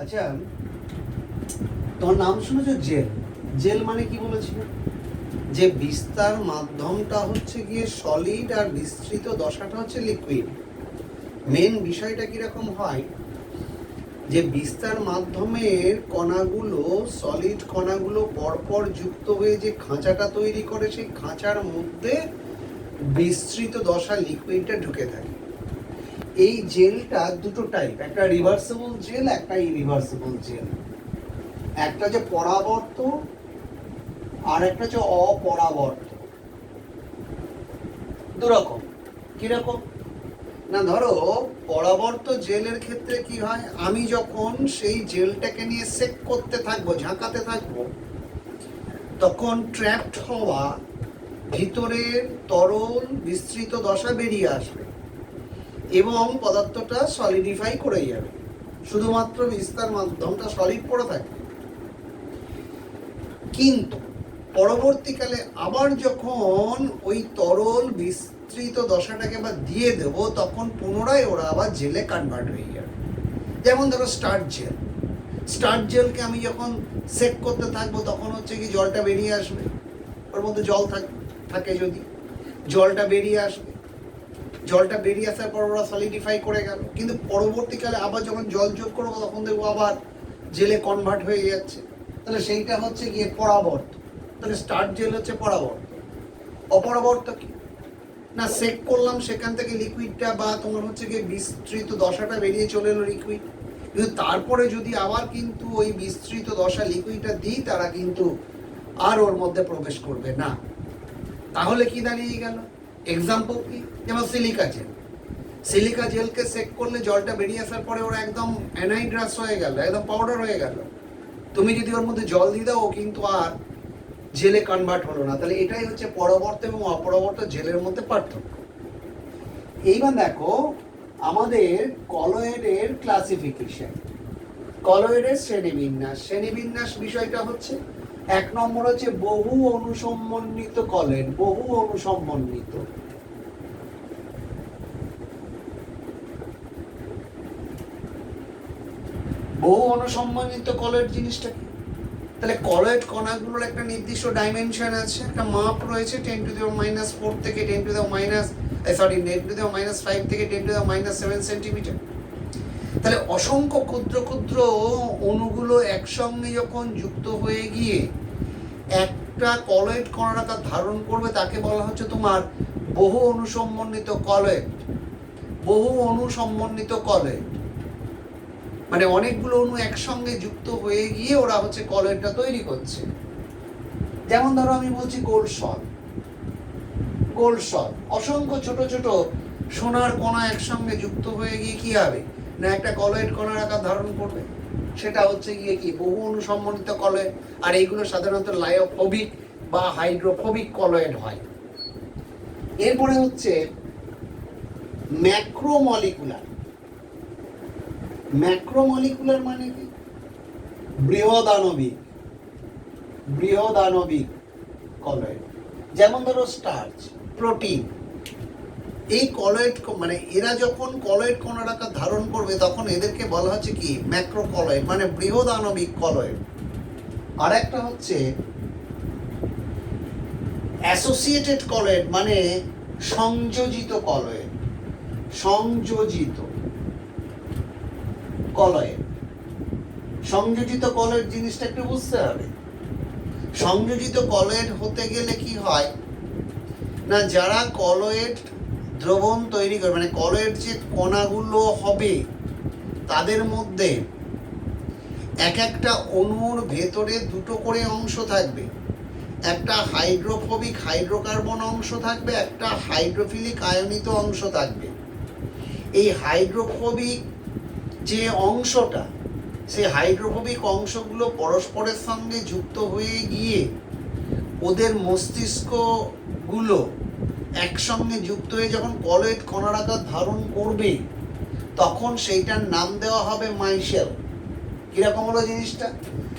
আচ্ছা, তোমার নাম শুনেছো জেল? জেল মানে কি বলেছিল? যে বিস্তার মাধ্যমটা হচ্ছে গিয়ে সলিড আর বিস্তৃত দশাটা হচ্ছে লিকুইড। মেন বিষয়টা কিরকম হয়, যে বিস্তার মাধ্যমের কণাগুলো, সলিড কণাগুলো পরপর যুক্ত হয়ে যে খাঁচাটা তৈরি করে, সেই খাঁচার মধ্যে বিস্তৃত দশা লিকুইডটা ঢুকে থাকে। এই জেলটা দুটো টাইপ, একটা রিভার্সেবল জেল, একটা ইরিভার্সেবল জেল। একটা যে পরাবর্ত আর একটা হচ্ছে অপরাবর্ত। দুরকম। কিরকম না, ধরো পরাবর্ত জেলের ক্ষেত্রে কি হয়, আমি যখন সেই জেলটাকে নিয়ে সেক করতে থাকবো, ঝাঁকাতে থাকবো, তখন ট্র্যাপড হওয়া ভিতরের তরল বিস্তৃত দশা বেরিয়ে আসবে এবং পদার্থটা সলিডিফাই করে যাবে। শুধুমাত্র বিস্তার মাধ্যমটা সলিড পড়ে থাকবে। কিন্তু পরবর্তীকালে আবার যখন ওই তরল বিস্তৃত দশাটাকে আবার দিয়ে দেব, তখন পুনরায় ওরা আবার জেলে কনভার্ট হয়ে যাবে। যেমন ধরো স্টার্ট জেল। স্টার্ট জেলকে আমি যখন সেক করতে থাকবো, তখন হচ্ছে কি জলটা বেরিয়ে আসবে, ওর মধ্যে জল থাকে, যদি জলটা বেরিয়ে আসবে, জলটা বেরিয়ে আসার পর ওরা সলিডিফাই করে গেল। কিন্তু পরবর্তীকালে আবার যখন জল যোগ করবো, তখন দেখবো আবার জেলে কনভার্ট হয়ে যাচ্ছে। তাহলে সেইটা হচ্ছে গিয়ে পরাবর্ত। তাহলে স্টার্ট জেল হচ্ছে পরাবর্ত। অপরাবর্ত কি না, সেক করলাম, সেখান থেকে লিকুইডটা বা তোমার হচ্ছে গিয়ে বিস্তৃত দশাটা বেরিয়ে চলে এলো লিকুইড, কিন্তু তারপরে যদি আবার কিন্তু ওই বিস্তৃত দশা লিকুইডটা দিই, তারা কিন্তু আর ওর মধ্যে প্রবেশ করবে না। তাহলে কি দাঁড়িয়ে গেল? এক্সাম্পল কি, যেমন সিলিকা জেল। সিলিকা জেলকে সেক করলে জলটা বেরিয়ে আসার পরে ওরা একদম অ্যানাইড্রাস হয়ে গেল, একদম পাউডার হয়ে গেল। তুমি যদি ওর মধ্যে জল দিয়ে দাও, ও কিন্তু আর জেলে কনভার্ট হলো না। তাহলে এটাই হচ্ছে পরাবর্ত এবং অপরাবর্ত জেলের মধ্যে পার্থক্য। এইবার দেখো আমাদের কলয়েডের ক্লাসিফিকেশন, কলয়েডের শ্রেণীবিন্যাস। শ্রেণীবিন্যাস বিষয়টা হচ্ছে, এক নম্বর হচ্ছে বহু অনুসমন্বিত কলয়েড। বহু অনুসমন্বিত, বহু অনুসমন্বিত কলয়েড জিনিসটা কি? তাহলে কলয়েড কণাগুলোর একটা নির্দিষ্ট ডাইমেনশন আছে, একটা মাপ রয়েছে, 10⁻⁴ থেকে 10⁻⁵ থেকে 10⁻⁵ সেন্টিমিটার। তাহলে অসংখ্য ক্ষুদ্র ক্ষুদ্র অণুগুলো একসঙ্গে যখন যুক্ত হয়ে গিয়ে একটা কলয়েড কণার আকার ধারণ করবে, তাকে বলা হচ্ছে তোমার বহু অনুসমন্বিত কলয়েড। বহু অনুসমন্বিত কলয়েড মানে অনেকগুলো অণু একসঙ্গে যুক্ত হয়ে গিয়ে ওরা হচ্ছে কলয়েডটা তৈরি করছে। যেমন ধরো আমি বলছি গোল্ড সল্ট। গোল্ড সল্ট অসংখ্য ছোট ছোট সোনার কণা একসঙ্গে যুক্ত হয়ে গিয়ে কি হবে না, একটা কলয়েড কণার আকার ধারণ করবে। সেটা হচ্ছে গিয়ে কি, বহু অনুসমন্বিত কলয়েড। আর এইগুলো সাধারণত লায়োফোবিক বা হাইড্রোফোবিক কলয়েড হয়। এরপরে হচ্ছে ম্যাক্রোমলিকুলার। ম্যাক্রোমলিকুলার মানে কি, বৃহদাণবিক। বৃহদাণবিক কলয়েড, যেমন ধরো স্টার্চ, প্রোটিন। এই কলয়েড মানে এরা যখন কলয়েড কণার আকার ধারণ করবে, তখন এদেরকে বলা হচ্ছে কি ম্যাক্রো কলয়েড, মানে বৃহদাণবিক কলয়েড। আর একটা হচ্ছে অ্যাসোসিয়েটেড কলয়েড, মানে সংযোজিত কলয়েড। সংযোজিত কলয়েড, সংযোজিত কলয়েড জিনিসটা একটু বুঝতে হবে। সংযোজিত কলয়েড হতে গেলে কি হয় না, যারা কলয়েড দ্রবণ তৈরি করে, মানে কলয়েড যে কণাগুলো হবে, তাদের মধ্যে এক একটা অণুর ভেতরে দুটো করে অংশ থাকবে। একটা হাইড্রোফোবিক হাইড্রোকার্বন অংশ থাকবে, একটা হাইড্রোফিলিক আয়নিত অংশ থাকবে। এই হাইড্রোফোবিক যে অংশটা, সেই হাইড্রোফোবিক অংশগুলো পরস্পরের সঙ্গে যুক্ত হয়ে গিয়ে ওদের মস্তিষ্কগুলো একসঙ্গে যুক্ত হয়ে যখন কলয়েড কণার আকার ধারণ করবে, তখন সেইটার নাম দেওয়া হবে মাইশেল। কিরকম হলো জিনিসটা?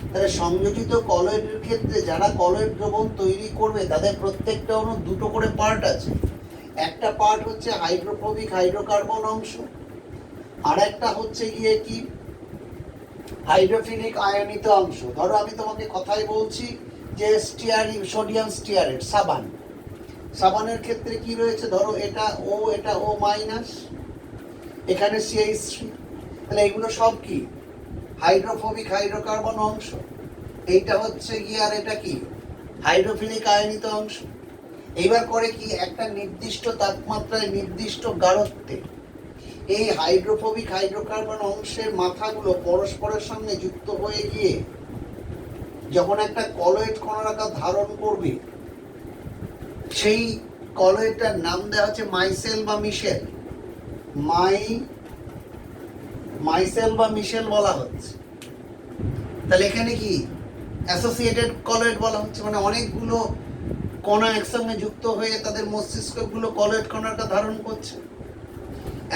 তাহলে সংযোজিত কলয়েডের ক্ষেত্রে যারা কলয়েড দ্রবণ তৈরি করবে, তাদের প্রত্যেকটা অণু দুটো করে পার্ট আছে। একটা পার্ট হচ্ছে হাইড্রোফোবিক হাইড্রোকার্বন অংশ, আর একটা হচ্ছে গিয়ে কি হাইড্রোফিলিক আয়নিত অংশ। ধরো আমি তোমাকে কথাই বলছি যে সোডিয়াম স্টিয়ারেট, সাবানের ক্ষেত্রে কি রয়েছে, ধরো এটা ও মাইনাস, এখানে CH3, তাহলে এগুলো সব কি হাইড্রোফোবিক হাইড্রোকার্বন অংশ। এইটা হচ্ছে গিয়ে, আর এটা কি হাইড্রোফিলিক আয়নিত অংশ। এইবার করে কি, একটা নির্দিষ্ট তাপমাত্রায় নির্দিষ্ট গাঢ়ত্বে এই হাইড্রোফোবিক হাইড্রোকার্বন অংশের মাথাগুলো পরস্পরের সঙ্গে যুক্ত হয়ে গিয়ে যখন একটা কলয়েড কণার আকার ধারণ করবে, সেই কলয়েডটার নাম দেওয়া হচ্ছে মাইসেল বা মিশেল। মাইসেল বা মিশেল বলা হচ্ছে। তাহলে এখানে কি অ্যাসোসিয়েটেড কলয়েড বলা হচ্ছে, মানে অনেকগুলো কণা একসঙ্গে যুক্ত হয়ে তাদের মস্তিষ্কগুলো কলয়েড কণাটা ধারণ করছে।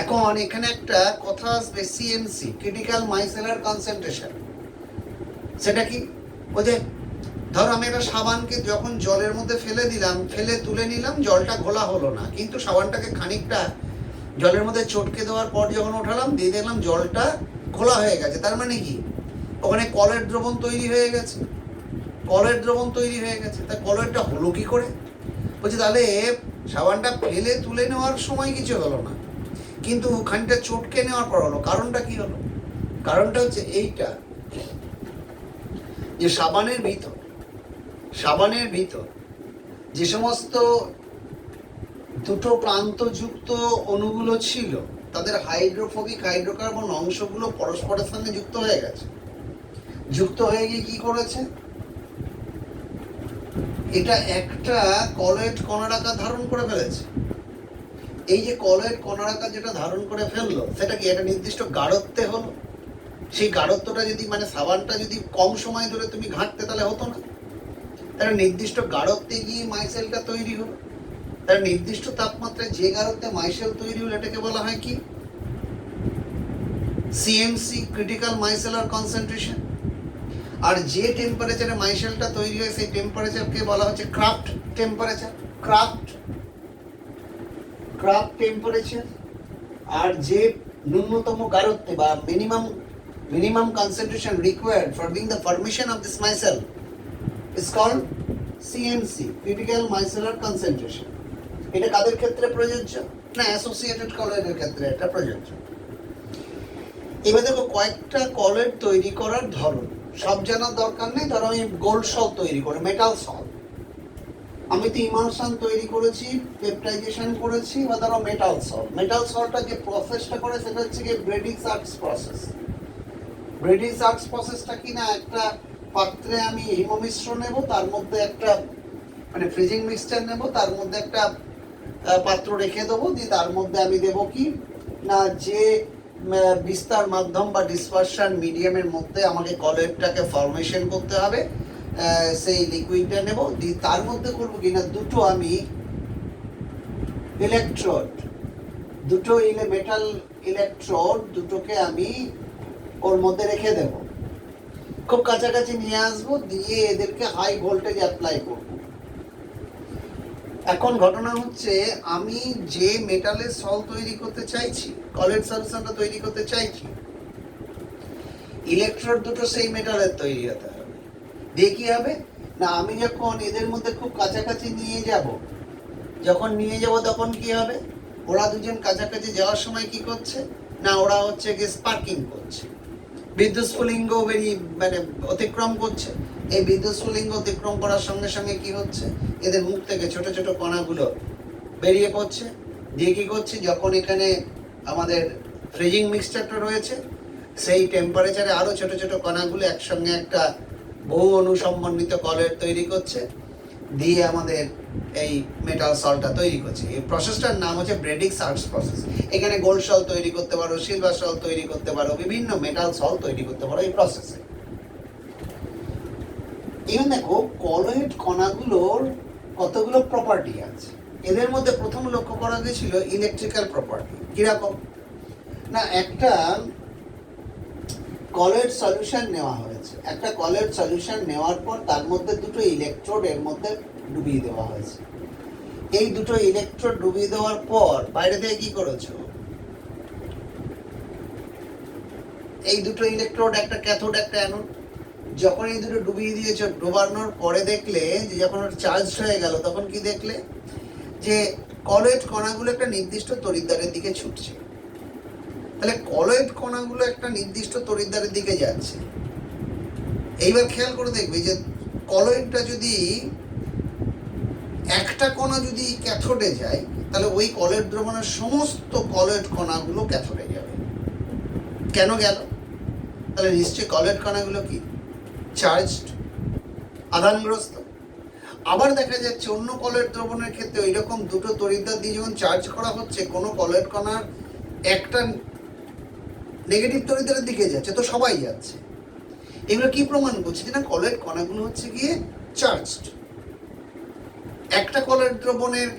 এখন এখানে একটা কথা আসবে, CMC, ক্রিটিক্যাল মাইসেলার কনসেন্ট্রেশন। সেটা কি, ওই যে ধরো আমি একটা সাবানকে যখন জলের মধ্যে ফেলে দিলাম, ফেলে তুলে নিলাম, জলটা ঘোলা হলো না, কিন্তু সাবানটাকে খানিকটা জলের মধ্যে চটকে দেওয়ার পর যখন ওঠালাম, দিয়ে দেখলাম জলটা ঘোলা হয়ে গেছে। তার মানে কি, ওখানে কলয়েড দ্রবণ তৈরি হয়ে গেছে। তা কলয়েডটা হলো কি করে? বলছি তাহলে সাবানটা ফেলে তুলে নেওয়ার সময় কিছু হলো না, কিন্তু খানিকটা চটকে নেওয়ার পর হলো। কারণটা কি হলো? কারণটা হচ্ছে এইটা, যে সাবানের ভিতর যে সমস্ত দুটো প্রান্তযুক্ত অণুগুলো ছিল, তাদের হাইড্রোফোবিক হাইড্রোকার্বন অংশগুলো পরস্পরের সঙ্গে যুক্ত হয়ে গেছে। যুক্ত হয়ে গিয়ে কি করেছে, এটা একটা কলয়েড কণার আকার ধারণ করে ফেলেছে। এই যে কলয়েড কণার আকার যেটা ধারণ করে ফেললো, সেটা কি একটা নির্দিষ্ট গাঢ়ত্বে হলো। সেই গাঢ়ত্বটা যদি, মানে সাবানটা যদি কম সময় ধরে তুমি ঘাঁটতে, তাহলে হতো না। তারা নির্দিষ্ট গাঢ়ত্বে গিয়ে মাইসেলটা তৈরি হলো। তার নির্দিষ্ট তাপমাত্রায় যে গাঢ়ত্বে মাইসেল তৈরি হলো, এটাকে বলা হয় কি, CMC, ক্রিটিক্যাল মাইসেলার কনসেন্ট্রেশন। আর যে টেম্পারেচারে মাইসেলটা তৈরি হয়, সেই টেম্পারেচারকে বলা হচ্ছে ক্রাফট টেম্পারেচার। Krafft temperature. আর যে ন্যূনতম গাঢ়ত্বে বা minimum concentration required for being the formation of this micelle is called CMC, critical micellar concentration. এটা কাদের ক্ষেত্রে প্রযোজ্য? না, অ্যাসোসিয়েটেড কলয়েডের ক্ষেত্রে এটা প্রযোজ্য। এবার দেখো কয়েকটা কলয়েড তৈরি করার ধরন, সব জানার দরকার নেই। ধরো আমি গোল্ড সল্ট তৈরি করি, মেটাল সল্ট, আমি তো ইমালশন তৈরি করেছি, পেপটাইজেশন করেছি, বা ধরো মেটাল সল্টটা যে প্রসেসটা করে, সেটা হচ্ছে কি ব্রেডিং-সার্কস প্রসেস। ব্রেডিং-সার্কস প্রসেসটা কি না, একটা পাত্রে আমি হিমমিশ্র নেব, তার মধ্যে একটা মানে ফ্রিজিং মিক্সচার নেব, তার মধ্যে একটা পাত্র রেখে দেবো, দিয়ে তার মধ্যে আমি দেবো কি না, যে বিস্তার মাধ্যম বা ডিসপারশন মিডিয়ামের মধ্যে আমাকে কলয়েডটাকে ফর্মেশন করতে হবে, সেই লিকুইডটা নেব, দিয়ে তার মধ্যে করবো কি না, দুটো আমি ইলেকট্রোড, মেটাল ইলেকট্রোড দুটোকে আমি ওর মধ্যে রেখে দেব, খুব কাছাকাছি নিয়ে আসবো, দিয়ে এদেরকে হাই ভোল্টেজ অ্যাপ্লাই করব। এখন ঘটনা হচ্ছে, আমি যে মেটালের সল্ট তৈরি করতে চাইছি, কলয়েড সলিউশনটা তৈরি করতে চাইছি, ইলেকট্রোড দুটো সেই মেটালের তৈরি হতে হবে। দিয়ে কি হবে না, আমি যখন এদের মধ্যে খুব কাছাকাছি নিয়ে যাব, তখন কি হবে, ওরা দুজন কাছাকাছি যাওয়ার সময় কি করছে না, ওরা হচ্ছে কি স্পার্কিং করছে, বিদ্যুৎ স্ফুলিঙ্গ মানে অতিক্রম করছে। এই বিদ্যুৎ স্ফুলিঙ্গ অতিক্রম করার সঙ্গে সঙ্গে কি হচ্ছে, এদের মুখ থেকে ছোট ছোট কণাগুলো বেরিয়ে পড়ছে। দিয়ে কি করছে, যখন এখানে আমাদের ফ্রিজিং মিক্সচারটা রয়েছে, সেই টেম্পারেচারে আরো ছোট ছোট কণাগুলো একসঙ্গে একটা বহু অনুসম্বন্ধিত কলয়েড তৈরি করছে, দিয়ে আমাদের এই মেটাল সল্টটা তৈরি করছে। এই প্রসেসটার নাম হচ্ছে ব্রেডিং-সার্কস প্রসেস। এখানে গোল্ড সল্ট তৈরি করতে পারো, সিলভার সল্ট তৈরি করতে পারো, বিভিন্ন মেটাল সল্ট তৈরি করতে পারো এই প্রসেসে। এখন দেখো কলয়েড কণাগুলোর কতগুলো প্রপার্টি আছে। এদের মধ্যে প্রথম লক্ষ্য করা গেছিল ইলেকট্রিক্যাল প্রপার্টি। কিরকম না, একটা কলয়েড সলিউশন নেওয়া হয়েছে, একটা কলয়েড সলিউশন নেওয়ার পর তার মধ্যে দুটো ইলেকট্রোড এর মধ্যে ডুবিয়ে দেওয়া হয়েছে। এই দুটো ইলেকট্রোড ডুবিয়ে দেওয়ার পর বাইরে থেকে কি করেছো, এই দুটো ইলেকট্রোড, একটা ক্যাথোড একটা অ্যানোড, যখন এই দুটো ডুবিয়ে দিয়েছো, ডোবানোর পরে দেখলে যে যখন ওটা চার্জ হয়ে গেল, তখন কি দেখলে যে কলয়েড কণাগুলো একটা নির্দিষ্ট তড়িৎদ্বারের দিকে ছুটছে। তাহলে কলয়েড কণাগুলো একটা নির্দিষ্ট তড়িৎদ্বারের দিকে যাচ্ছে। এইবার খেয়াল করে দেখবে যে কলয়েডটা যদি একটা কণা যদি ক্যাথোডে যায়, তাহলে ওই কলয়েড দ্রবণের সমস্ত কলয়েড কণাগুলো ক্যাথোডে যাবে। কেন গেল? তাহলে নিশ্চয়ই কলয়েড কণাগুলো কি চার্জড, আধানগ্রস্ত। আবার দেখা যাচ্ছে অন্য কলয়েড দ্রবণের ক্ষেত্রে ওই রকম দুটো তড়িৎদ্বার দিয়ে যখন চার্জ করা হচ্ছে, কোনো কলয়েড কণার একটা নেগেটিভ তড়িৎদ্বারের দিকে যাচ্ছে, তো সবাই যাচ্ছে। এগুলো কি প্রমাণ করছে? যে না, কলয়েড কণাগুলো হচ্ছে গিয়ে চার্জড। একটা কলয়েড দ্রবণের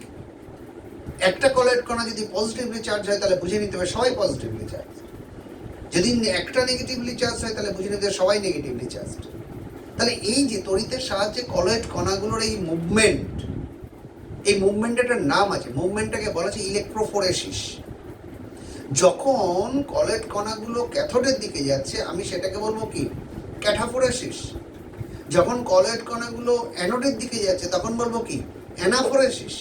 একটা কলয়েড কণা যদি পজিটিভলি চার্জ হয়, তাহলে বুঝে নিতে হবে সবাই পজিটিভলি চার্জ। যদি একটা নেগেটিভলি চার্জ হয়, তাহলে বুঝে নিতে হবে সবাই নেগেটিভলি চার্জ। তাহলে এই যে তড়িতের সাহায্যে কলয়েড কণাগুলোর এই মুভমেন্ট, এই মুভমেন্টের নাম আছে, মুভমেন্টটাকে বলা হচ্ছে ইলেকট্রোফোরেসিস। যখন কলয়েড কণাগুলো ক্যাথোডের দিকে যাচ্ছে, আমি সেটাকে বলবো কি ক্যাটাফোরেসিস। যখন কলয়েড কণাগুলো অ্যানোডের দিকে যাচ্ছে, তখন বলবো কি অ্যানাফোরেসিস।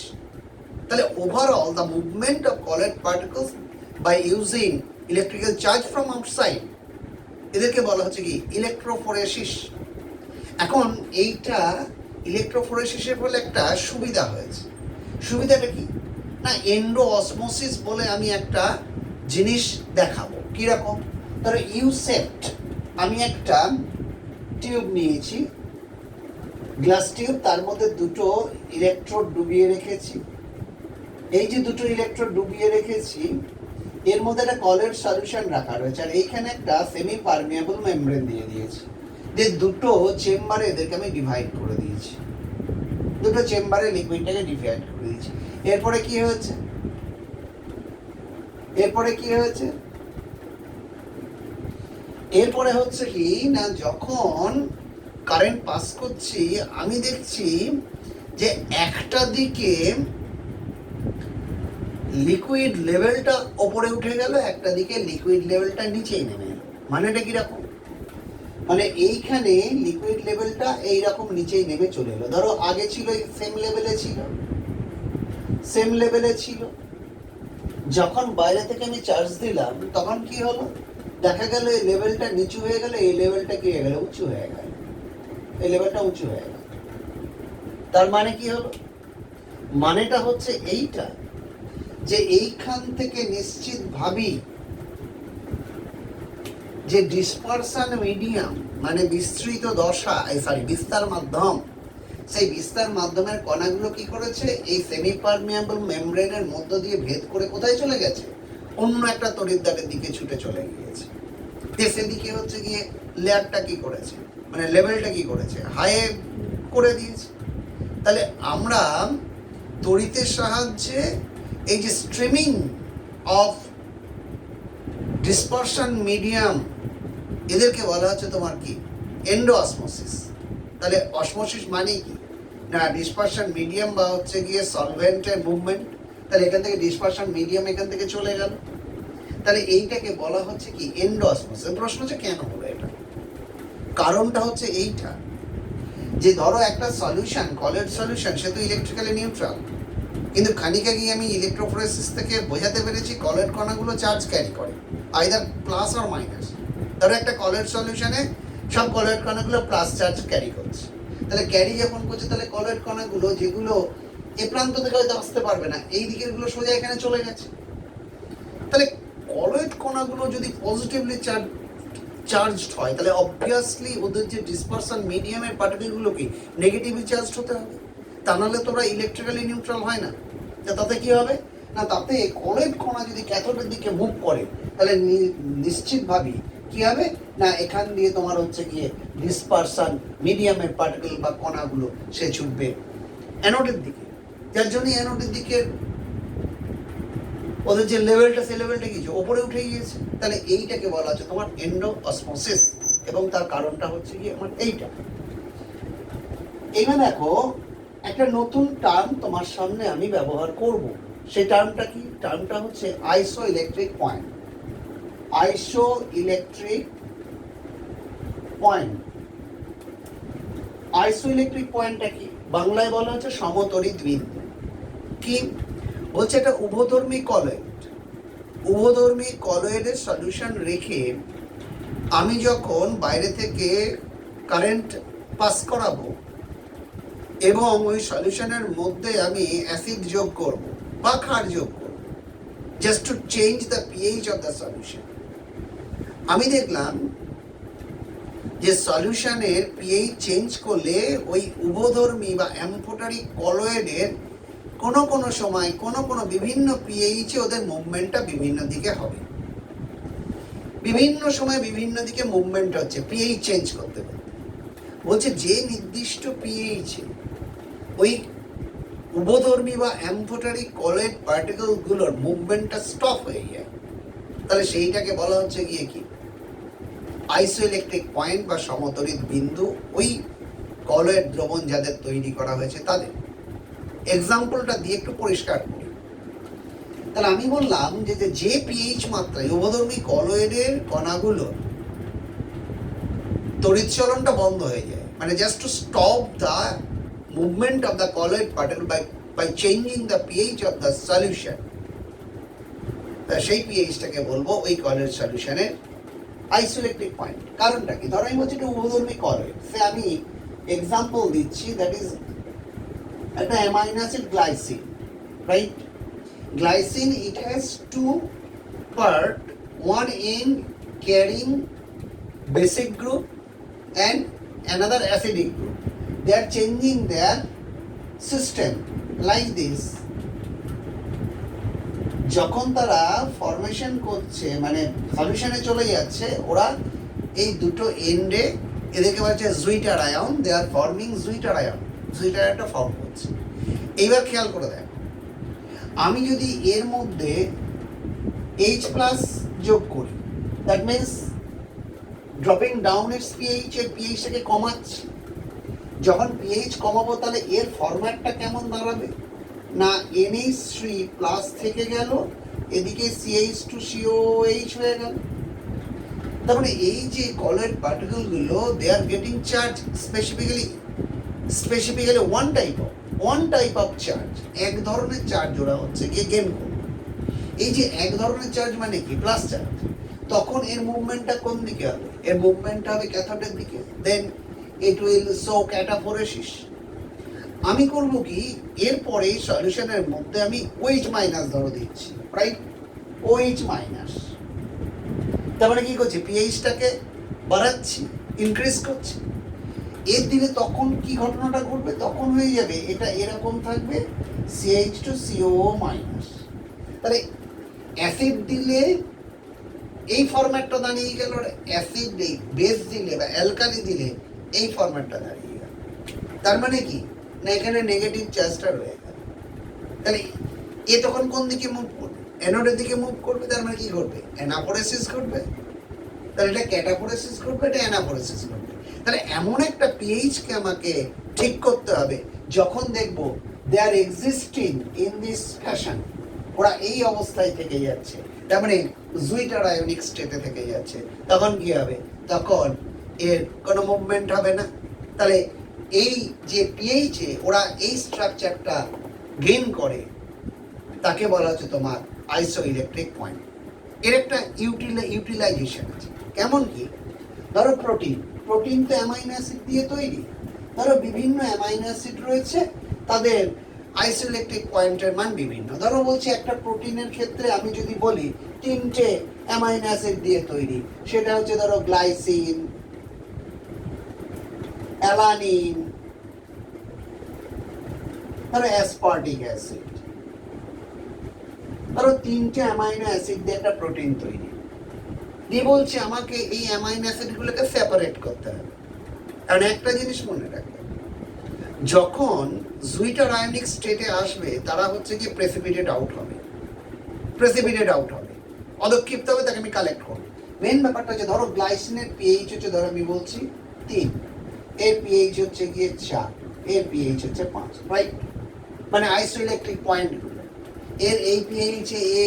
তাহলে overall the movement of colloid particles by using electrical charge from outside, এদেরকে বলা হচ্ছে কি ইলেকট্রোফোরেসিস। এখন এইটা ইলেকট্রোফোরেসিসের ফলে একটা সুবিধা হয়েছে। সুবিধাটা কি না, এন্ডো অসমোসিস বলে আমি একটা জিনিস দেখাবো। কিরকম? ধরো ইউসেপ্ট, আমি একটা টিউব নিয়েছি, গ্লাস টিউব, তার মধ্যে দুটো ইলেকট্রোড ডুবিয়ে রেখেছি। এই যে দুটো ইলেকট্রোড ডুবিয়ে রেখেছি, এর মধ্যে একটা কলয়েড সলিউশন রাখা রয়েছে, আর এইখানে একটা সেমি পারমিয়েবল মেমব্রেন দিয়ে দিয়েছি। যে দুটো চেম্বারে এদেরকে আমি ডিভাইড করে দিয়েছি, দুটো চেম্বারে লিকুইডটাকে ডিভাইড করে দিয়েছি। এরপরে কি হয়েছে? এরপরে হচ্ছে কি না, যখন কারেন্ট পাস করছি, আমি দেখছি যে একটা দিকে লিকুইড লেভেলটা ওপরে উঠে গেল, একটা দিকে লিকুইড লেভেলটা নিচেই নেমে গেল। মানেটা কিরকম? মানে এইখানে লিকুইড লেভেলটা এইরকম নিচেই নেমে চলে এলো। ধরো আগে ছিল সেম লেভেলে ছিল, যখন বাইরে থেকে আমি চার্জ দিলাম, তখন কি হলো? দেখা গেল এই লেভেলটা নিচু হয়ে গেল, এই লেভেলটা কি হয়ে গেল? উঁচু হয়ে গেল। এই লেভেলটা উঁচু হয়ে গেল। তার মানে কি হলো? মানেটা হচ্ছে এইটা, যে এইখান থেকে নিশ্চিতভাবেই যে ডিসপারশন মিডিয়াম, মানে বিস্তৃত দশা, বিস্তার মাধ্যম, সেই বিস্তার মাধ্যমের কণাগুলো কি করেছে? এই সেমি পারমিয়েবল মেমব্রেনের মধ্য দিয়ে ভেদ করে কোথায় চলে গেছে? অন্য একটা তড়িৎদ্বারের দিকে ছুটে চলে গিয়েছে। সেদিকে হচ্ছে গিয়ে লেয়ারটা কি করেছে, মানে লেভেলটা কি করেছে? হাই করে দিয়েছে। তাহলে আমরা তড়িতের সাহায্যে এই যে স্ট্রিমিং অফ ডিসপারশন মিডিয়াম, এদেরকে বলা হচ্ছে তোমার কি এন্ডো অসমোসিস। তাহলে অসমোসিস মানে কি না, ডিসপারশন মিডিয়াম বা হচ্ছে গিয়ে সলভেন্টের মুভমেন্ট। তাহলে এখান থেকে ডিসপারশন মিডিয়াম এখান থেকে চলে গেল, তাহলে এইটাকে বলা হচ্ছে কি এন্ডো অসমোসিস। প্রশ্ন হচ্ছে কেন হলো এটা? কারণটা হচ্ছে এইটা, যে ধরো একটা সলিউশন, কলয়েড সলিউশন, সে তো ইলেকট্রিক্যালি নিউট্রাল, কিন্তু খানিক আগে আমি ইলেকট্রোফোরেসিস থেকে বোঝাতে পেরেছি কলয়েড কণাগুলো চার্জ ক্যারি করে, আইদার প্লাস অর মাইনাস। ধরো একটা কলয়েড সলিউশনে সব কলয়েড কণাগুলো প্লাস চার্জ ক্যারি করছে। তাহলে ক্যারি যখন করছে, তাহলে কলয়েড কণাগুলো যেগুলো এ প্রান্ত থেকে হয়তো আসতে পারবে না, এই দিকেরগুলো সোজা এখানে চলে গেছে। তাহলে কলয়েড কণাগুলো যদি পজিটিভলি চার্জড হয়, তাহলে অবভিয়াসলি ওদের যে ডিসপারশন মিডিয়ামের পার্টিকেলগুলো কি নেগেটিভলি চার্জড হতে হবে। তা নাহলে তোরা ইলেকট্রিক্যালি নিউট্রাল হয় না। তাতে কি হবে না, তাতে কলয়েড কণা যদি ক্যাথোডের দিকে মুভ করে, তাহলে নিশ্চিতভাবেই কি হবে না, এখান দিয়ে তোমার হচ্ছে গিয়ে ডিসপারশন মিডিয়ামের পার্টিকেল বা কণাগুলো সে ছুটবে অ্যানোডের দিকে, যার জন্য অ্যানোডের দিকে ওদের যে লেভেলটা, সেই লেভেলটা কি ওপরে উঠে গিয়েছে। তাহলে এইটাকে বলা হচ্ছে তোমার এন্ডো অসমোসিস, এবং তার কারণটা হচ্ছে গিয়ে আমার এইটা। এখানে দেখো একটা নতুন টার্ম তোমার সামনে আমি ব্যবহার করব। সেই টার্মটা কি? টার্মটা হচ্ছে আইসো ইলেকট্রিক পয়েন্ট। আইসো ইলেকট্রিক পয়েন্ট। আইসোইলেকট্রিক পয়েন্টটা কি? বাংলায় বলা হচ্ছে সমতরিত বিন্দু। কি বলছে? এটা উভধর্মী কলয়েড। উভধর্মী কলয়েডের সলিউশন রেখে আমি যখন বাইরে থেকে কারেন্ট পাস করাবো এবং ওই সলিউশনের মধ্যে আমি অ্যাসিড যোগ করব বা ক্ষার যোগ করব, just to change the pH of the solution, আমি দেখলাম যে সলিউশনের পিএইচ চেঞ্জ করলে ওই উভধর্মী বা অ্যামফোটারিক কলয়েডের কোনো সময় কোনো বিভিন্ন পিএইচে ওদের মুভমেন্টটা বিভিন্ন দিকে হবে। বিভিন্ন সময় বিভিন্ন দিকে মুভমেন্ট হচ্ছে পিএইচ চেঞ্জ করতে করতে। বলছে যে নির্দিষ্ট পিএইচে ওই উভধর্মী বা অ্যামফোটারিক কলয়েড পার্টিকেলগুলোর মুভমেন্টটা স্টপ হয়ে যায়, তাহলে সেইটাকে বলা হচ্ছে গিয়ে কি? আইসোইলেকট্রিক পয়েন্ট বা সমতরিত বিন্দু। ওই কলয়েড দ্রবণ যাদের তৈরি করা হয়েছে তাদের এক্সাম্পলটা দিয়ে একটু পরিষ্কার করি। তাহলে আমি বললাম যে পিএইচ মাত্রায় উভধর্মী কলয়েডের কণাগুলোর তড়িৎ চলনটা বন্ধ হয়ে যায়, মানে just to stop the movement of the colloid particle by changing the pH of the solution, সেই পিএইচটাকে বলবো ওই কলয়েড সলিউশনের আইসোইলেকট্রিক পয়েন্ট। কারণটা কি? ধরো আমি বলছি একটা উভধর্মী কলয়েড, সে আমি এক্সাম্পল দিচ্ছি, দ্যাট ইজ একটা amino acid glycine, right? Glycine, it has two part, one end carrying basic group and another acidic group. They are changing their system like this. যখন তারা ফরমেশন করছে, মানে সলিউশনে চলে যাচ্ছে, ওরা এই দুটো এন্ডে এদেরকে বলছে জুইটার আয়ন, দে আর ফর্মিং জুইটার আয়ন, জুইটার একটা ফর্ম করছে। এইবার খেয়াল করে দেখ, আমি যদি এর মধ্যে H প্লাস যোগ করি, that means dropping down its pH, এর পিএইচটাকে কমাচ্ছি। যখন পিএইচ কমাবো তাহলে এর ফরম্যাটটা কেমন দাঁড়াবে? না NH3 প্লাস থেকে গেল, এদিকে CH2COH হয়ে গেল। তার মানে এই যে কলয়েড পার্টিকেলগুলো, they are getting charge specifically one type of charge, এক ধরনের চার্জ ওরা হচ্ছে গিয়ে গেইন করবে। এই যে এক ধরনের চার্জ মানে কি? Plus charge. তখন এর মুভমেন্টটা কোন দিকে হবে? এর মুভমেন্টটা হবে ক্যাথোডের দিকে, দেন ইট উইল শো ক্যাটাফোরেসিস। আমি করব কি, এরপরে সলিউশনের মধ্যে আমি OH মাইনাস ধরো দিচ্ছি, রাইট? OH মাইনাস, তার মানে কি করছি? পিএইচটাকে বাড়াচ্ছি, ইনক্রিজ করছি। এর দিলে তখন কি ঘটনাটা ঘটবে? তখন হয়ে যাবে এটা এরকম থাকবে CH2COO মাইনাস। তাহলে অ্যাসিড দিলে এই ফরম্যাটটা দাঁড়িয়ে গেল, অ্যাসিড বেস দিলে বা অ্যালকালি দিলে এই ফরম্যাটটা দাঁড়িয়ে গেল। তার মানে কি? না এখানে নেগেটিভ চার্জটা রয়ে গেল। তাহলে এ তখন কোন দিকে মুভ করবে? অ্যানোডের দিকে মুভ করবে। তার মানে কি ঘটবে? অ্যানাফোরেসিস ঘটবে। তাহলে এটা ক্যাটাফোরেসিস ঘটবে, এটা অ্যানাফোরেসিস ঘটবে। তাহলে এমন একটা পিএইচকে আমাকে ঠিক করতে হবে যখন দেখব দে আর এক্সিস্টিং ইন দিস ফ্যাশন, ওরা এই অবস্থায় থেকে যাচ্ছে, তার মানে জুইটার আয়নিক স্টেটে থেকে যাচ্ছে। তখন কি হবে? তখন এর কোনো মুভমেন্ট হবে না। তাহলে এই যে পিএইচে ওরা এই স্ট্রাকচারটা গেইন করে, তাকে বলা হচ্ছে তোমার আইসোইলেকট্রিক পয়েন্ট। এর একটা ইউটিলাইজেশন আছে। কেমন কি? ধরো প্রোটিন তো অ্যামাইনো অ্যাসিড দিয়ে তৈরি। ধরো বিভিন্ন অ্যামাইনো অ্যাসিড রয়েছে, তাদের আইসোইলেকট্রিক পয়েন্টের মান বিভিন্ন। ধরো বলছি একটা প্রোটিনের ক্ষেত্রে আমি যদি বলি 3টে অ্যামাইনো অ্যাসিড দিয়ে তৈরি, সেটা হচ্ছে ধরো গ্লাইসিন, অ্যালানিন, ধরো অ্যাসপার্টিক অ্যাসিড। ধরো 3টে অ্যামাইনো অ্যাসিড দিয়ে একটা প্রোটিন তৈরি, দিয়ে বলছে আমাকে এই অ্যামাইনো অ্যাসিডগুলোকে সেপারেট করতে হবে। কারণ একটা জিনিস মনে রাখবে, যখন জুইটার আয়নিক স্টেটে আসবে তারা হচ্ছে কি প্রেসিপিটেট আউট হবে, অদক্ষিপ্ত হবে, তাকে আমি কালেক্ট করবো। মেন ব্যাপারটা হচ্ছে ধরো গ্লাইসিনের পিএইচ হচ্ছে, ধরো আমি বলছি 3, এর পিএইচ হচ্ছে গিয়ে 4, এর পিএইচ হচ্ছে 5, রাইট? মানে আইসোইলেকট্রিক পয়েন্টগুলো, এর এই পিএইচে এ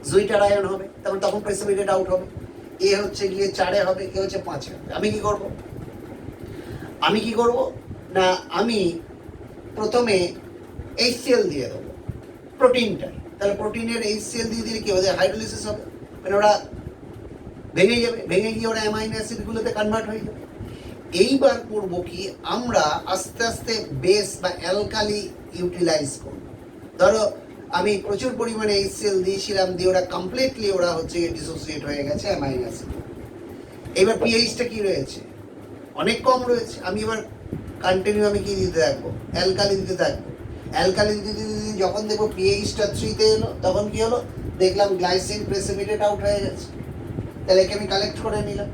জুইটার আয়ন হবে, তখন প্রেসিপিটেট আউট হবে। এ হচ্ছে গিয়ে 4-এ হবে, এ হচ্ছে 5-এ হবে। আমি কি করব না, আমি প্রথমে HCl দিয়ে দেবো প্রোটিনটা। তাহলে প্রোটিনের HCl দিয়ে দিলে কি হবে, হাইড্রোলিসিস হবে, মানে ওরা ভেঙে যাবে, ভেঙে গিয়ে ওরা অ্যামাইনো অ্যাসিডগুলোতে কনভার্ট হয়ে যাবে। এইবার করব কি, আমরা আস্তে আস্তে বেস বা অ্যালকালি ইউটিলাইজ করব। ধরো আমি প্রচুর পরিমাণে HCl দিয়েছিলাম, দিয়ে ওরা কমপ্লিটলি ওরা হচ্ছে ডিসোসিয়েট হয়ে গেছে অ্যামাইনো অ্যাসিড। এবার পিএইচটা কি রয়েছে, অনেক কম রয়েছে। আমি এবার কন্টিনিউ আমি কি দিতে থাকবো, অ্যালকালি দিতে থাকবো। অ্যালকালি দিতে দিতে যখন দেখবো পিএইচটা 3-তে এলো, তখন কি হলো, দেখলাম গ্লাইসিন প্রেসিপিটেট আউট হয়ে গেছে। তাহলে একে আমি কালেক্ট করে নিলাম,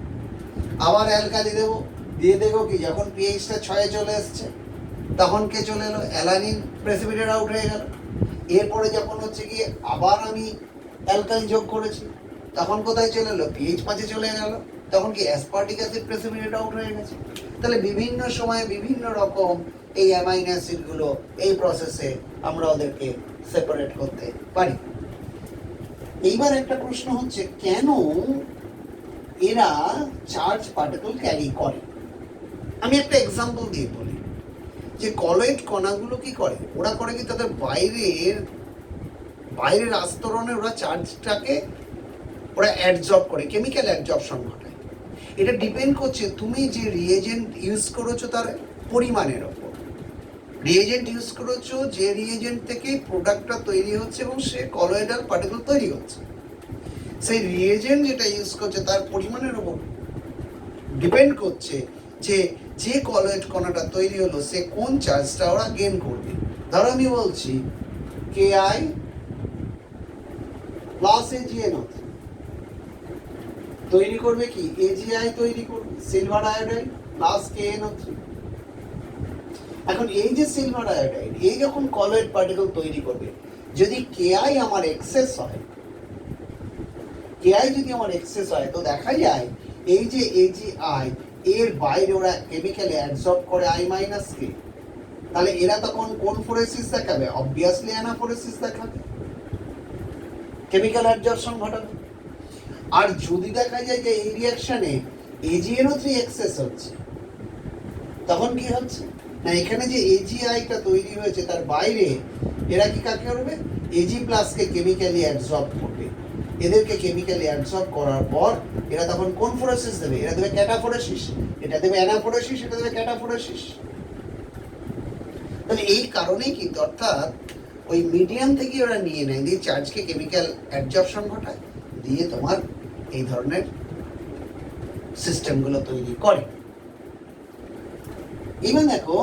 আবার অ্যালকালি দেবো, দিয়ে দেখবো কি যখন পিএইচটা 6-এ চলে এসছে, তখন কে চলে এলো, অ্যালানিন প্রেসিপিটেট আউট হয়ে গেল। এরপরে যখন হচ্ছে গিয়ে আবার আমি অ্যালকালি যোগ করেছি, তখন কোথায় চলে এলো, পিএইচ 5-এ চলে গেল, তখন কি অ্যাসপার্টিক অ্যাসিড প্রেসিপিটেট আউট হয়ে গেছে। তাহলে বিভিন্ন সময়ে বিভিন্ন রকম এই অ্যামাইনো অ্যাসিডগুলো এই প্রসেসে আমরা ওদেরকে সেপারেট করতে পারি। এইবার একটা প্রশ্ন হচ্ছে, কেন এরা চার্জ পার্টিকেল ক্যারি করে? আমি একটা এক্সাম্পল দিয়ে বলি, যে কলয়েড কণাগুলো কি করে, ওরা করে কি তাদের বাইরের আস্তরণে ওরা চার্জটাকে ওরা অ্যাবজর্ব করে, কেমিক্যাল অ্যাবজর্পশন ঘটায়। এটা ডিপেন্ড করছে তুমি যে রিয়েজেন্ট ইউজ করেছো তার পরিমাণের ওপর। রিয়েজেন্ট ইউজ করেছো, যে রিয়েজেন্ট থেকে প্রোডাক্টটা তৈরি হচ্ছে এবং সে কলয়েডাল পার্টিকেল তৈরি হচ্ছে, সেই রিয়েজেন্ট যেটা ইউজ করছে তার পরিমাণের ওপর ডিপেন্ড করছে যে কলয়েড কণাটা তৈরি হলো সে কোন চার্জটা ওরা গেইন করবে। ধরো আমি বলছি Ki প্লাস AgNO3 তৈরি করবে কি, AgI তৈরি করবে, সিলভার আয়োডাইড প্লাস KNO3। এখন এই যে সিলভার আয়োডাইড এই যখন কলয়েড পার্টিকেল তৈরি করবে, যদি Ki আমার এক্সেস হয়, তো দেখা যায় এই যে AgI এর বাইরে ওরা কেমিক্যালি অ্যাবজর্ব করে I- কে, তাহলে এরা তখন কোন ফোরেসিস দেখাবে, অবভিয়াসলি অ্যানাফোরেসিস দেখাবে, কেমিক্যাল অ্যাবজর্পশন ঘটাবে। আর যদি দেখা যায় যে এই রিঅ্যাকশনে AgNO3 এক্সেস হচ্ছে, তখন কি হচ্ছে না, এখানে যে AgI-টা তৈরি হয়েছে তার বাইরে এরা কি কাকে করবে, Ag+ কে কেমিক্যালি অ্যাবজর্ব করবে। এদেরকে কেমিক্যালি অ্যাবজর্ব করার পর এরা তখন কোন ফোরেসিস দেবে, এরা দেবে ক্যাটাফোরেসিস, এটা দেবে অ্যানাফোরেসিস, এটা দেবে ক্যাটাফোরেসিস। তাহলে এই কারণেই কিন্তু, অর্থাৎ ওই মিডিয়াম থেকে ওরা নিয়ে নেয়, দিয়ে চার্জকে কেমিক্যাল অ্যাবজর্পশন ঘটায়, দিয়ে তোমার এই ধরনের সিস্টেমগুলো তৈরি করে। এবার দেখো,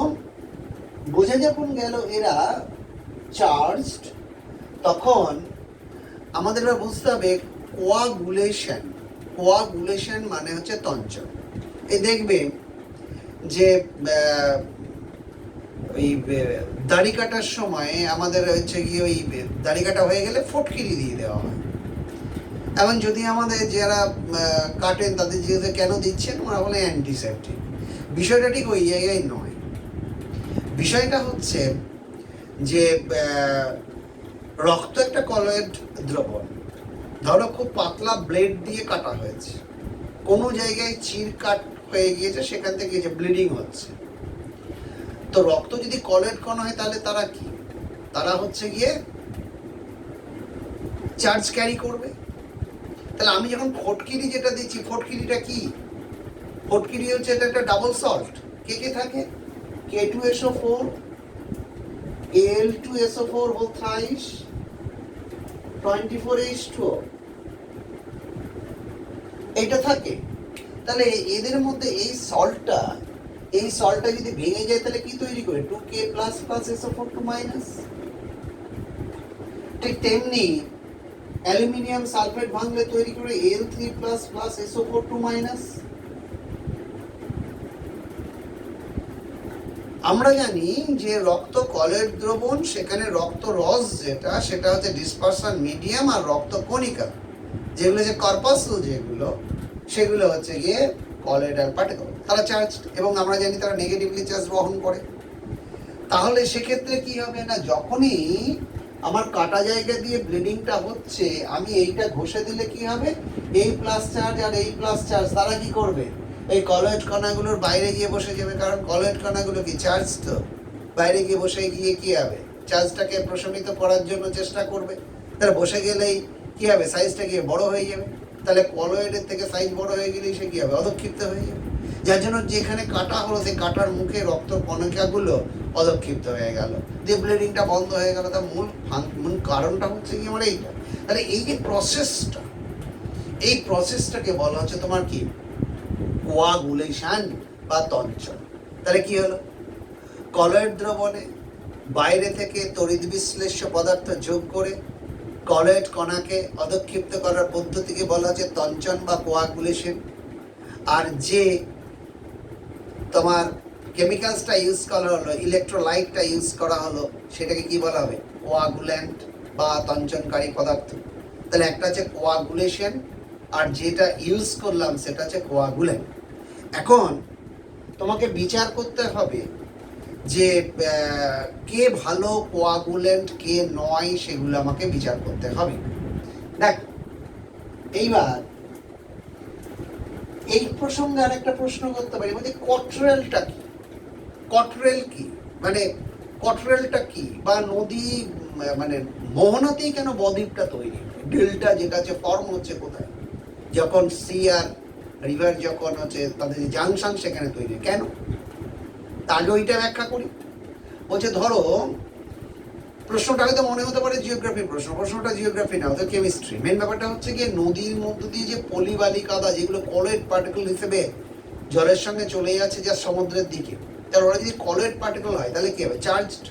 বোঝা যখন গেল এরা চার্জড, তখন আমাদের বুঝতে হবে কোয়াগুলেশন মানে হচ্ছে তঞ্চন। এই দেখবে যে ওই দাড়ি কাটার সময় আমাদের হচ্ছে গিয়ে ওই দাড়ি কাটা হয়ে গেলে ফটকিরি দিয়ে দেওয়া হয়। এবং যদি আমাদের যারা কাটেন তাদের জিজ্ঞেস কেন দিচ্ছেন, ওরা বলে অ্যান্টিসেপটিক। বিষয়টা ঠিক ওই জায়গায় নয়। বিষয়টা হচ্ছে যে রক্ত একটা কলয়েড দ্রবণ। ধরো খুব পাতলা ব্লেড দিয়ে কাটা হয়েছে, কোনো জায়গায় চির কাট হয়ে গিয়েছে, সেখান থেকে যে ব্লিডিং হচ্ছে, তো রক্ত যদি কলয়েড কণা হয় তাহলে তারা কি, তারা হচ্ছে গিয়ে চার্জ ক্যারি করবে। তাহলে আমি যখন ফটকিরি যেটা দিচ্ছি, ফটকিরিটা কি, ফটকিরি হচ্ছে এটা একটা ডাবল সল্ট, কে থাকে, K2SO4 Al2SO4 whole thrice 24H2O এটা থাকে। তাহলে এদের মধ্যে এই সল্টটা যদি ভেঙে যায় তাহলে কি তৈরি করে, 2K++ SO4 2-। ঠিক তেমনি অ্যালুমিনিয়াম সালফেট ভাঙলে তৈরি করে Al3++ SO4 2-। আমরা জানি যে রক্ত কলয়েড দ্রবণ, সেখানে রক্ত রস যেটা, সেটা হচ্ছে ডিসপারশন মিডিয়াম, আর রক্ত কণিকা যেগুলো যে কর্পাসুল যেগুলো, সেগুলো হচ্ছে গিয়ে কলয়েডাল পার্টিকেল, তারা চার্জ, এবং আমরা জানি তারা নেগেটিভলি চার্জ বহন করে। তাহলে সেক্ষেত্রে কি হবে না, যখনই আমার কাটা জায়গা দিয়ে ব্লিডিংটা হচ্ছে, আমি এইটা ঘষে দিলে কি হবে, এই প্লাস চার্জ আর এই প্লাস চার্জ তারা কি করবে, এই কলয়েড কণাগুলোর বাইরে গিয়ে বসে যাবে, কারণ কলয়েড কণাগুলো কি চার্জ, তো বাইরে গিয়ে বসে গিয়ে কি হবে, চার্জটাকে প্রশমিত করার জন্য চেষ্টা করবে। তাহলে বসে গেলেই কি হবে, সাইজটা গিয়ে বড় হয়ে যাবে। তাহলে কলয়েডের থেকে সাইজ বড় হয়ে গেলেই সে কি হবে, অধক্ষিপ্ত হয়ে যাবে। যার জন্য যেখানে কাটা হলো সেই কাটার মুখে রক্ত কণিকাগুলো অধক্ষিপ্ত হয়ে গেল, যে ব্লিডিংটা বন্ধ হয়ে গেল। তার মূল কারণটা হচ্ছে কি আমার এইটা। তাহলে এই যে প্রসেসটা, এই প্রসেসটাকে বলা হচ্ছে তোমার কি, কোয়াগুলেশন বা তঞ্চন। তাহলে কি হলো, কলয়েড দ্রবণে বাইরে থেকে তড়িৎ বিশ্লেষ্য পদার্থ যোগ করে কলয়েড কণাকে অধক্ষিপ্ত করার পদ্ধতিকে বলা হচ্ছে তঞ্চন বা কোয়াগুলেশন। আর যে তোমার কেমিক্যালসটা ইউজ করা হলো, ইলেকট্রোলাইটটা ইউজ করা হলো, সেটাকে কি বলা হবে, কোয়াগুল্যান্ট বা তঞ্চনকারী পদার্থ। তাহলে একটা হচ্ছে কোয়াগুলেশন, আর যেটা ইউজ করলাম সেটা হচ্ছে কোয়াগুল্যান্ট। এখন তোমাকে বিচার করতে হবে যে কে ভালো কোয়াগুল্যান্ট কে নয়, সেগুলো আমাকে বিচার করতে হবে। দেখ এইবার এই প্রসঙ্গে আরেকটা প্রশ্ন করতে পারি, বলতে কটরেলটা কি, কটরেল কি, মানে কটরেলটা কি, বা নদী মানে মোহনাতেই কেন বদ্বীপটা তৈরি, ডেল্টা যেটা আছে ফর্ম হচ্ছে কোথায়, যখন সি আর রিভার যখন হচ্ছে তাদের যে জাংশন সেখানে তৈরি, কেন, তাহলে ওইটা ব্যাখ্যা করি। বলছে ধরো প্রশ্নটা হয়তো মনে হতে পারে জিওগ্রাফির প্রশ্ন, প্রশ্নটা জিওগ্রাফি না, হয়তো কেমিস্ট্রি। মেন ব্যাপারটা হচ্ছে গিয়ে নদীর মধ্য দিয়ে যে পলি বালি কাদা যেগুলো কলয়েড পার্টিকেল হিসেবে জলের সঙ্গে চলে যাচ্ছে যা সমুদ্রের দিকে, তাহলে ওরা যদি কলয়েড পার্টিকেল হয় তাহলে কি হবে, চার্জড,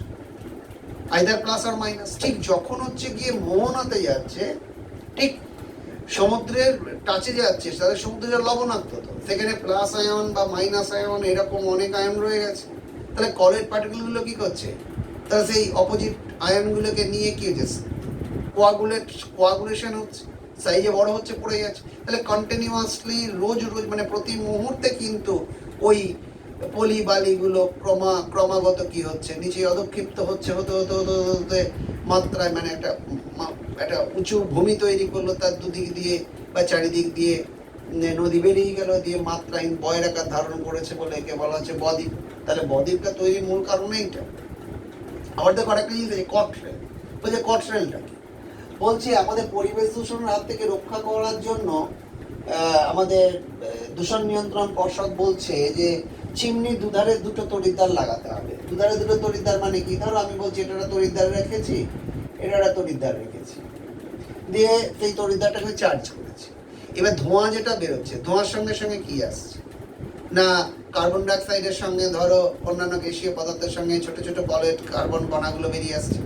আইদার প্লাস আর মাইনাস। ঠিক যখন হচ্ছে গিয়ে মোহনাতে যাচ্ছে, ঠিক সমুদ্রের টাচে যাচ্ছে, তাহলে সমুদ্রের লবণাক্ত, তো সেখানে প্লাস আয়ন বা মাইনাস আয়ন এরকম অনেক আয়ন রয়ে গেছে। তাহলে কলয়েড পার্টিকেলগুলো কি করছে, তাহলে সেই অপোজিট আয়নগুলোকে নিয়ে কি হচ্ছে, কোয়াগুলেশন হচ্ছে, সাইজে বড় হচ্ছে, পড়ে যাচ্ছে। তাহলে কন্টিনিউয়াসলি রোজ রোজ মানে প্রতি মুহূর্তে কিন্তু ওই পলি বালিগুলো ক্রমাগত কি হচ্ছে, নিচে অধক্ষিপ্ত হতে হতে মাত্রায়, মানে একটা উঁচু ভূমি তৈরি করলো, তার দুদিক দিয়ে বা চারিদিক দিয়ে নদী বেরিয়ে গেল, দিয়ে মাত্রাহীন বয়ের আকার ধারণ করেছে বলে একে বলা হচ্ছে বদ্বীপ। তাহলে বদ্বীপটা তৈরির মূল কারণ এইটা। আবার দেখো আরেকটা জিনিস আছে, কটরেল। বলছে কটরেলটা কি, বলছে আমাদের পরিবেশ দূষণের হাত থেকে রক্ষা করার জন্য আমাদের দূষণ নিয়ন্ত্রণ পর্ষদ বলছে যে চিমনি দুধারে দুটো তড়িৎদ্বার লাগাতে হবে। দুধারে দুটো তড়িৎদ্বার মানে কি, ধরো আমি বলছি এটা একটা তড়িৎদ্বার রেখেছি, এটা একটা তড়িৎদ্বার রেখেছি, দিয়ে সেই তড়িৎদ্বারটাকে চার্জ করেছি। এবার ধোঁয়া যেটা বেরোচ্ছে, ধোঁয়ার সঙ্গে সঙ্গে কি আসছে না, কার্বন ডাইঅক্সাইডের সঙ্গে ধরো অন্যান্য গ্যাসীয় পদার্থের সঙ্গে ছোট ছোট কলয়েড কার্বন কণাগুলো বেরিয়ে আসছে।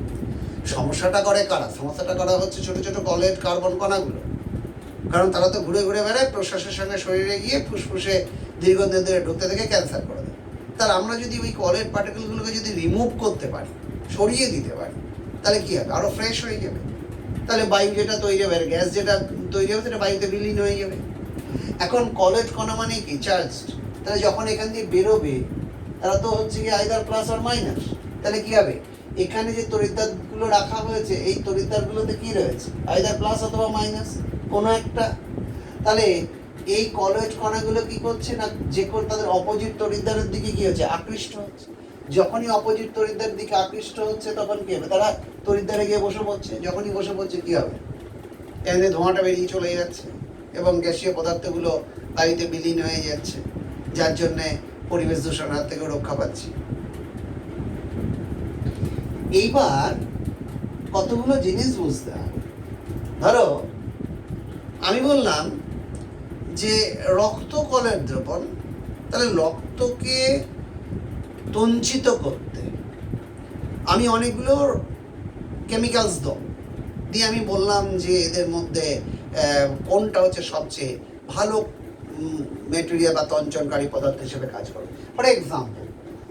সমস্যাটা করে কারা, সমস্যাটা করা হচ্ছে ছোট ছোট কলয়েড কার্বন কণাগুলো, কারণ তারা তো ঘুরে ঘুরে বেড়ায়, প্রশ্বাসের সঙ্গে শরীরে গিয়ে ফুসফুসে দীর্ঘদিন ধরে ঢুকতে থেকে ক্যান্সার করে দেয়। তাহলে আমরা যদি ওই কলয়েড পার্টিকেলগুলোকে যদি রিমুভ করতে পারি, সরিয়ে দিতে পারি, তাহলে কি হবে, আরও ফ্রেশ হয়ে যাবে। তাহলে বায়ু যেটা তৈরি হবে, গ্যাস যেটা তৈরি হবে, সেটা বায়ুতে বিলীন হয়ে যাবে। এখন কলয়েড কণা মানে কি, চার্জড। তাহলে যখন এখান দিয়ে বেরোবে, তারা তো হচ্ছে কি আইদার প্লাস আর মাইনাস। তাহলে কি হবে, এখানে যে তড়িৎদ্বারগুলো রাখা হয়েছে, এই তড়িৎদ্বারগুলোতে কি রয়েছে, আইদার প্লাস অথবা মাইনাস কোনো একটা। তাহলে এই কলয়েড কণাগুলো কি করছে না, যে কোনো তাদের অপোজিট তড়িৎদ্বারের দিকে কি হচ্ছে, আকৃষ্ট হচ্ছে। যখনই অপোজিট তড়িৎদ্বারের দিকে আকৃষ্ট হচ্ছে, তখন কি হবে, তারা তড়িৎদ্বারে গিয়ে বসে পড়ছে। যখনই বসে পড়ছে কি হবে, এখানে ধোঁয়াটা বেরিয়ে চলে যাচ্ছে এবং গ্যাসীয় পদার্থগুলো বায়ুতে বিলীন হয়ে যাচ্ছে, যার জন্যে পরিবেশ দূষণের হাত থেকে রক্ষা পাচ্ছি। এইবার কতগুলো জিনিস বুঝতে হবে। ধরো আমি বললাম যে রক্ত কলের দ্রবণ, তাহলে রক্তকে তঞ্চিত করতে আমি অনেকগুলো কেমিক্যালস দেব, দিয়ে আমি বললাম যে এদের মধ্যে কোনটা হচ্ছে সবচেয়ে ভালো মেটেরিয়াল বা তঞ্চনকারী পদার্থ হিসেবে কাজ করে। ফর এক্সাম্পল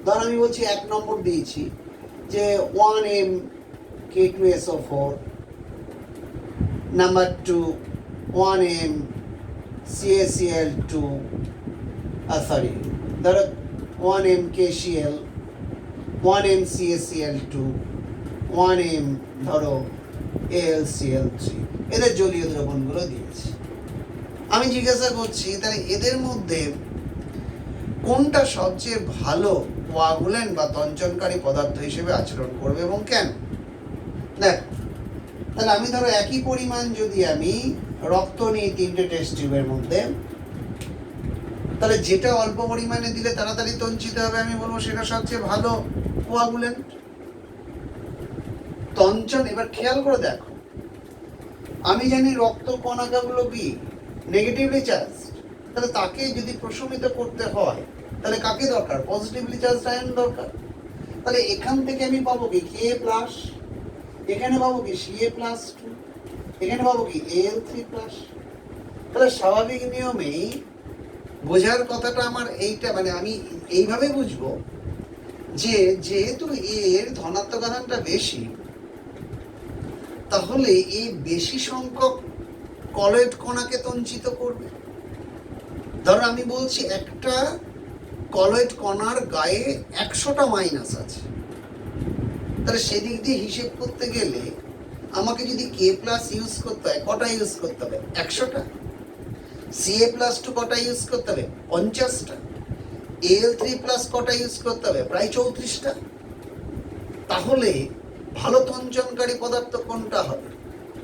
ধর আমি বলছি 1 নম্বর দিয়েছি যে 1M K2SO4, number 2 1M CaCl2, ধরো 1M KCl, 1M CaCl2, 1M ধরো AlCl3, এদের জলীয় দ্রবণগুলো দিয়েছি। আমি জিজ্ঞাসা করছি তাহলে এদের মধ্যে কোনটা সবচেয়ে ভালো কোয়াগুলেন্ট বা তঞ্চনকারী পদার্থ হিসেবে আচরণ করবে এবং কেন? দেখ, তাহলে আমি ধরো একই পরিমাণ যদি আমি রক্ত নিই 3টে টেস্ট টিউবের মধ্যে, তাহলে যেটা অল্প পরিমাণে দিলে তাড়াতাড়ি তঞ্চিত হবে আমি বলবো সেটা সবচেয়ে ভালো কোয়াগুলেন্ট। তঞ্চন, এবার খেয়াল করে দেখো, আমি জানি রক্ত কণাকাগুলো কি নেগেটিভলি চার্জ, তাহলে তাকে যদি প্রশমিত করতে হয় তাহলে কাকে দরকার? পজিটিভলি চার্জ আয়ন দরকার। তাহলে এখান থেকে আমি পাবো কি Ka প্লাস, এখানে পাবো কি Ca+2, এখানে পাবো কি Al3+। তাহলে স্বাভাবিক নিয়মেই বোঝার কথাটা আমার এইটা, মানে আমি এইভাবে বুঝবো যে যেহেতু এর ধনাত্মক আধানটা বেশি, তাহলে এই বেশি সংখ্যক কলয়েড কণাকে তঞ্চিত করবে। ধরো আমি বলছি একটা কলয়েড কণার গায়ে 100টা মাইনাস আছে, তাহলে সেদিক দিয়ে হিসেব করতে গেলে আমাকে যদি K প্লাস ইউজ করতে হয়, কটা ইউজ করতে হবে? 100টা। Ca+2 কটা ইউজ করতে হবে? 50টা। Al3+ কটা ইউজ করতে হবে? প্রায় 34টা। তাহলে ভালো তঞ্চনকারী পদার্থ কোনটা হবে?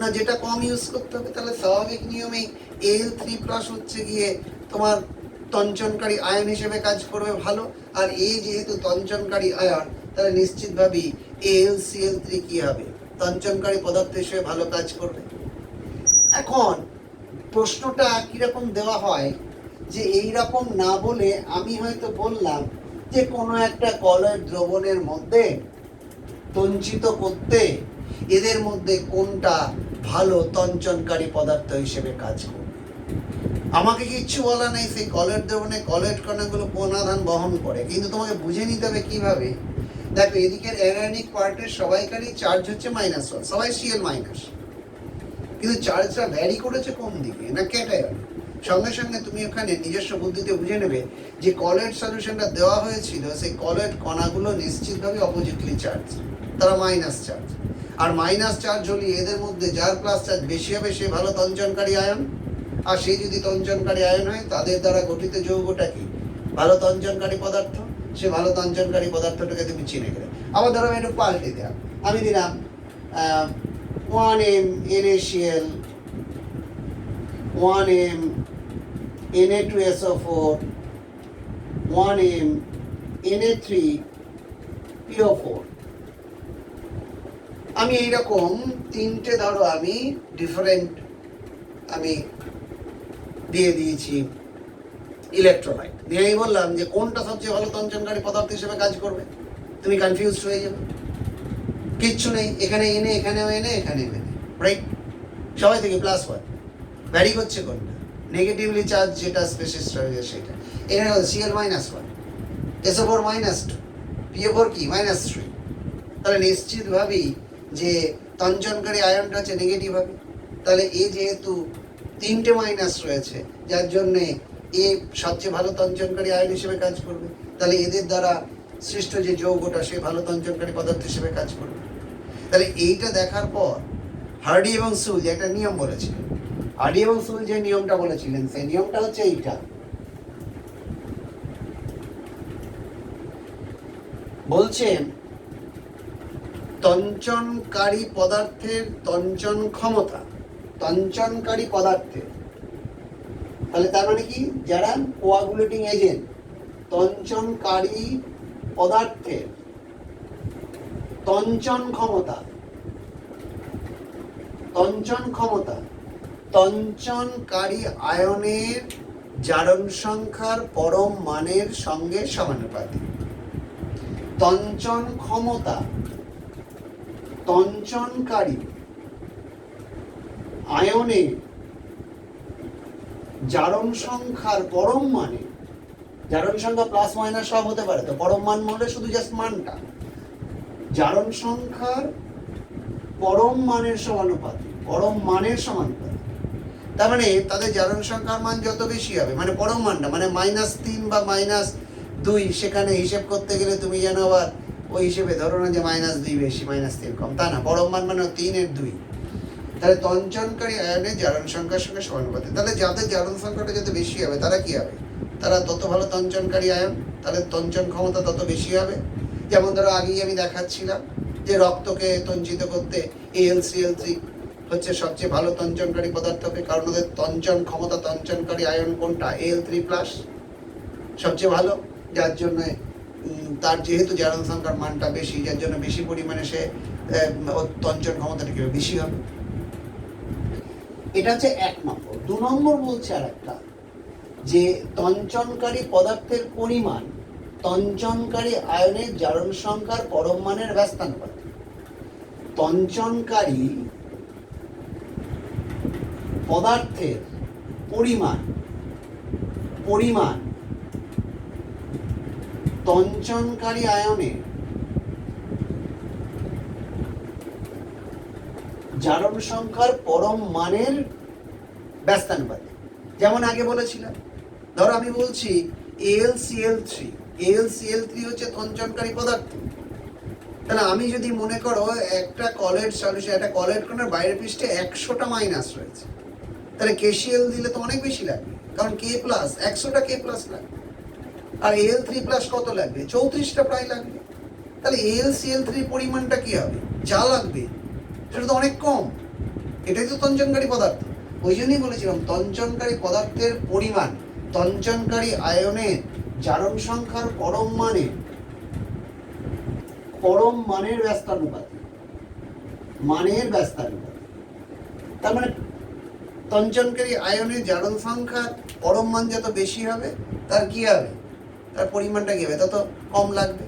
না যেটা কম ইউজ করতে হবে। তাহলে স্বাভাবিক নিয়মেই Al3+ হচ্ছে গিয়ে তোমার তঞ্চনকারী আয়ন হিসেবে কাজ করবে ভালো, আর এ যেহেতু তঞ্চনকারী আয়ন, তাহলে নিশ্চিতভাবেই AlCl3 কি হবে? তঞ্চনকারী পদার্থ হিসেবে ভালো কাজ করবে। এখন প্রশ্নটা কিরকম দেওয়া হয় যে এইরকম না বলে আমি হয়তো বললাম যে কোনো একটা কলয়েড দ্রবণের মধ্যে তঞ্চিত করতে এদের মধ্যে কোনটা ভালো তঞ্চনকারী পদার্থ হিসেবে কাজ করবে। আমাকে কিচ্ছু বলা নেই সেই কলয়েড দ্রবণে কলয়েড কণাগুলো কোন আধান বহন করে, কিন্তু তোমাকে বুঝে নিতে হবে কিভাবে। দেখো এদিকের অ্যানায়নিক পার্টের সবাইকারই চার্জ হচ্ছে -1, সবাই Cl-, কিন্তু চার্জটা ভ্যারি করেছে কোন দিকে? না ক্যাটায়ন। সঙ্গে সঙ্গে তুমি ওখানে নিজস্ব বুদ্ধিতে বুঝে নেবে যে কলয়েড সলিউশনটা দেওয়া হয়েছিল সেই কলয়েড কণাগুলো নিশ্চিতভাবে অপোজিটলি চার্জ, তারা মাইনাস চার্জ। আর মাইনাস চার্জ হলে এদের মধ্যে যার প্লাস চার্জ বেশি হবে সে ভালো তঞ্চনকারী আয়ন, আর সে যদি তঞ্চনকারী আয়ন হয় তাদের দ্বারা গঠিত যৌগটা কি? ভালো তঞ্চনকারী পদার্থ। সে ভালো তঞ্চনকারী পদার্থটাকে তুমি চিনে গেলে। আবার ধরো একটু পাল্টে দেওয়া, আমি দিলাম 1m NaCl, 1m Na2SO4, 1m Na3PO4। আমি এইরকম 3টে ধরো আমি ডিফারেন্ট আমি দিয়ে দিয়েছি ইলেকট্রোলাইট, দিয়ে আমি বললাম যে কোনটা সবচেয়ে ভালো তঞ্চনকারী পদার্থ হিসেবে কাজ করবে। তুমি কনফিউজড হয়ে যাবে, কিচ্ছু নেই, এখানে এনে এখানেও এনে এখানে এনে, রাইট? সবাই থেকে +1 ভ্যারি করছে কোনটা? নেগেটিভলি চার্জ যেটা স্পেসিস্ট হয়ে সেটা। এখানে Cl-1, SO4 -2, PO4 কি -3। তাহলে নিশ্চিতভাবেই যে তঞ্চনকারী আয়নটা হচ্ছে নেগেটিভ হবে। তাহলে এ যেহেতু 3টে মাইনাস রয়েছে, যার জন্যে এ সবচেয়ে ভালো তঞ্চনকারী আয়ন হিসেবে কাজ করবে। তাহলে এদের দ্বারা সৃষ্ট যে যৌগটা সে ভালো তঞ্চনকারী পদার্থ হিসেবে কাজ করবে। তাহলে এইটা দেখার পর হার্ডি এবং সুল যে একটা নিয়ম বলেছিলেন, হার্ডি এবং সুল যে নিয়মটা বলেছিলেন সেই নিয়মটা হচ্ছে এইটা, বলছেন তঞ্চনকারী পদার্থের তঞ্চন ক্ষমতা, তঞ্চনকারী পদার্থের, তাহলে তার মানে কি? যারা কোয়াগুলেটিং এজেন্ট, তঞ্চনকারী পদার্থের তঞ্চন ক্ষমতা, তঞ্চন ক্ষমতা তঞ্চনকারী আয়নের জারণ সংখ্যার পরম মানের সঙ্গে সমানুপাতিক। তঞ্চন ক্ষমতা তঞ্চনকারী আয়নের জারণ সংখ্যার পরম মানে, জারণ সংখ্যা প্লাস মাইনাস সব হতে পারে, তো পরম মান বললে শুধু জাস্ট মানটা, জারণ সংখ্যার পরম মানের সমানুপাতিক, পরম মানের সমানুপাতিক। তার মানে তাদের জারণ সংখ্যার মান যত বেশি হবে, মানে পরম মানটা মানে -3 বা -2, সেখানে হিসেব করতে গেলে তুমি যেন আবার ওই হিসেবে ধরো না যে -2 বেশি -3 কম, তা না, পরম মান মানে 3 এর 2। তাহলে তঞ্চনকারী আয়নের জারণ সংখ্যার সঙ্গে সমানুপাতিক। তাহলে যাদের জারণ সংখ্যাটা যত বেশি হবে তারা কি হবে, তারা তত ভালো তঞ্চনকারী আয়ন, তাহলে তঞ্চন ক্ষমতা তত বেশি হবে। যেমন ধরো আগেই আমি দেখাচ্ছিলাম যে রক্তকে তঞ্চিত করতে AlCl3 হচ্ছে সবচেয়ে ভালো তঞ্চনকারী পদার্থ হবে, কারণ ওদের তঞ্চন ক্ষমতা, তঞ্চনকারী আয়ন কোনটা, Al3+, সবচেয়ে ভালো, যার জন্য তার যেহেতু জারণ সংখ্যার মানটা বেশি, যার জন্য বেশি পরিমাণে সে তঞ্চন ক্ষমতাটা কি বেশি হবে। এটা হচ্ছে 1 নম্বর। 2 নম্বর বলছে আর একটা, যে তঞ্চনকারী পদার্থের পরিমাণ তঞ্চনকারী আয়নের জারণ সংখ্যার পরম মানের ব্যস্তানুপাতিক। তঞ্চনকারী পদার্থের পরিমাণ তঞ্চনকারী আয়নের জারণ সংখ্যার পরম মানের ব্যস্তানুপাতিক। যেমন আগে বলেছিলাম, ধরো আমি বলছি AlCl3 হচ্ছে তঞ্চনকারী পদার্থ। তাহলে আমি যদি মনে করো একটা কলের সলিউশন, একটা কলের কোণের বাইরের পৃষ্ঠে 100টা মাইনাস রয়েছে, তাহলে KCl দিলে তো অনেক বেশি লাগবে, কারণ K+, 100টা K+ লাগবে। আর Al3+ কত লাগবে, 34টা প্রায় লাগবে। তাহলে AlCl3 পরিমাণটা কি হবে, যা লাগবে সেটা তো অনেক কম। এটাই তো তঞ্চনকারী পদার্থ। ওই জন্যই বলেছিলাম তঞ্চনকারী পদার্থের পরিমাণ তঞ্চনকারী আয়নের জারণ সংখ্যার পরম মানের ব্যস্তানুপাতিক। তার মানে তঞ্চনকারী আয়নের জারণ সংখ্যা পরম মান যত বেশি হবে, তার কি হবে, তার পরিমাণটা কি হবে, তত কম লাগবে।